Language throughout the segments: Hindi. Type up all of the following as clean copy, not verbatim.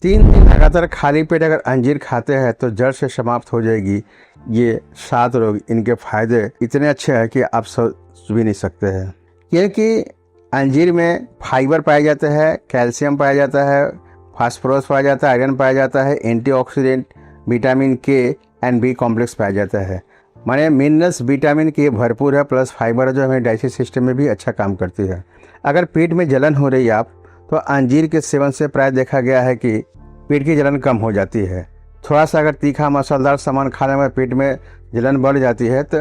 3 दिन लगातार खाली पेट अगर अंजीर खाते हैं तो जड़ से समाप्त हो जाएगी ये 7 रोग। इनके फायदे इतने अच्छे हैं कि आप सोच भी नहीं सकते हैं, क्योंकि अंजीर में फाइबर पाया जाता है, कैल्शियम पाया जाता है, फास्फोरस पाया जाता है, आयरन पाया जाता है, एंटीऑक्सीडेंट विटामिन के एंड बी कॉम्प्लेक्स पाया जाता है। माने मिनरल्स विटामिन के भरपूर है, प्लस फाइबर जो हमें डाइजेस्ट सिस्टम में भी अच्छा काम करती है। अगर पेट में जलन हो रही है आप तो अंजीर के सेवन से प्राय देखा गया है कि पेट की जलन कम हो जाती है। थोड़ा सा अगर तीखा मसालेदार सामान खाने में पेट में जलन बढ़ जाती है तो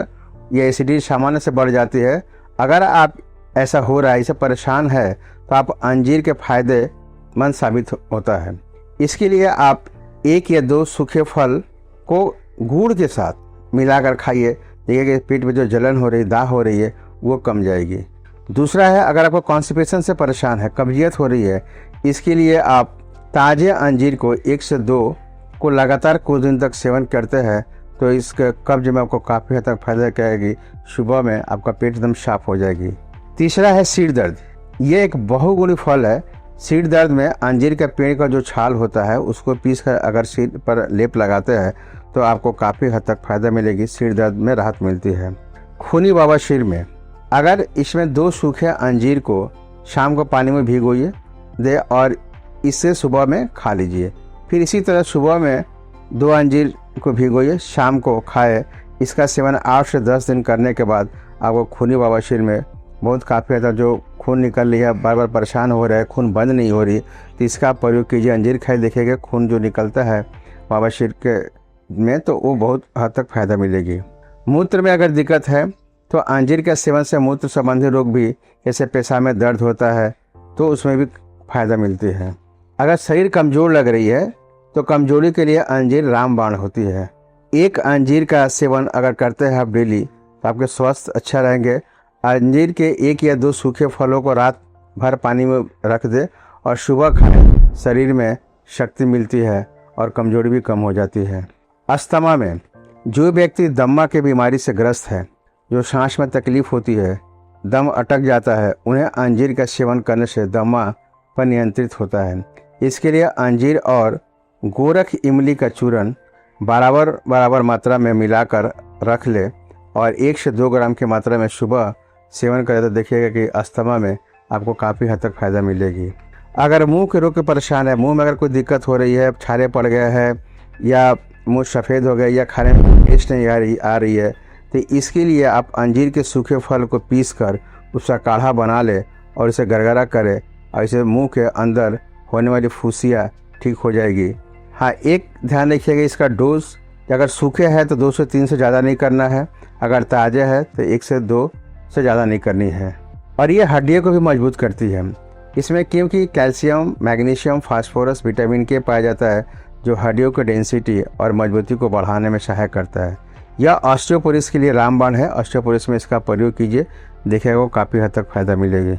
ये एसिडिटी सामान्य से बढ़ जाती है। अगर आप ऐसा हो रहा है, इससे परेशान है, तो आप अंजीर के फायदे मंद साबित होता है। इसके लिए आप 1 या 2 सूखे फल को गुड़ के साथ मिलाकर खाइए, देखिए कि पेट में जो जलन हो रही, दाह हो रही है, वो कम जाएगी। दूसरा है, अगर आपको कॉन्स्टिपेशन से परेशान है, कब्जियत हो रही है, इसके लिए आप ताजे अंजीर को 1 से 2 को लगातार कुछ दिन तक सेवन करते हैं तो इसके कब्ज में आपको काफ़ी हद तक फायदा करेगी। सुबह में आपका पेट एकदम साफ हो जाएगी। तीसरा है सिर दर्द। ये एक बहुगुणी फल है। सिर दर्द में अंजीर के पेड़ का जो छाल होता है उसको पीसकर अगर सिर पर लेप लगाते हैं तो आपको काफ़ी हद तक फायदा मिलेगी, सिर दर्द में राहत मिलती है। खूनी बवासीर में अगर इसमें 2 सूखे अंजीर को शाम को पानी में भिगोइए दे और इसे सुबह में खा लीजिए। फिर इसी तरह सुबह में 2 अंजीर को भिगोइए, शाम को खाए। इसका सेवन 8 से 10 दिन करने के बाद आपको खूनी बवासीर में बहुत काफ़ी हद तक जो खून निकल रही है, बार बार परेशान हो रहा है, खून बंद नहीं हो रही, तो इसका प्रयोग कीजिए। अंजीर खाए, देखिएगा खून जो निकलता है बवासीर के में तो वो बहुत हद तक फायदा मिलेगी। मूत्र में अगर दिक्कत है तो अंजीर के सेवन से मूत्र संबंधी रोग भी, जैसे पेशाब में दर्द होता है तो उसमें भी फायदा मिलती है। अगर शरीर कमज़ोर लग रही है तो कमजोरी के लिए अंजीर रामबाण होती है। 1 अंजीर का सेवन अगर करते हैं आप डेली तो आपके स्वास्थ्य अच्छा रहेंगे। अंजीर के 1 या 2 सूखे फलों को रात भर पानी में रख दे और सुबह खाएं, शरीर में शक्ति मिलती है और कमजोरी भी कम हो जाती है। अस्थमा में जो व्यक्ति दम्मा की बीमारी से ग्रस्त है, जो सांस में तकलीफ होती है, दम अटक जाता है, उन्हें अंजीर का सेवन करने से दमा पर नियंत्रित होता है। इसके लिए अंजीर और गोरख इमली का चूर्ण बराबर मात्रा में मिलाकर रख ले और 1 से 2 ग्राम की मात्रा में सुबह सेवन करें तो देखिएगा कि अस्थमा में आपको काफ़ी हद तक फायदा मिलेगी। अगर मुंह के रोग के परेशान है, मुंह में अगर कोई दिक्कत हो रही है, छाले पड़ गए हैं या मुंह सफ़ेद हो गया या खाने में टेस्ट नहीं आ रही है, तो इसके लिए आप अंजीर के सूखे फल को पीसकर उसका काढ़ा बना ले और इसे गरगरा करें और इसे मुंह के अंदर होने वाली फुंसियाँ ठीक हो जाएगी। हाँ, एक ध्यान रखिएगा, इसका डोज अगर सूखे है तो 2 से 3 से ज़्यादा नहीं करना है, अगर ताज़े है तो 1 से 2 से ज़्यादा नहीं करनी है। और ये हड्डियों को भी मजबूत करती है। इसमें क्योंकि कैल्शियम, मैग्नीशियम, फास्फोरस, विटामिन के पाया जाता है जो हड्डियों की डेंसिटी और मजबूती को बढ़ाने में सहायक करता है। यह ऑस्टियोपोरोसिस के लिए रामबाण है। ऑस्टियोपोरोसिस में इसका प्रयोग कीजिए, देखिएगा काफ़ी हद तक फायदा मिलेगी।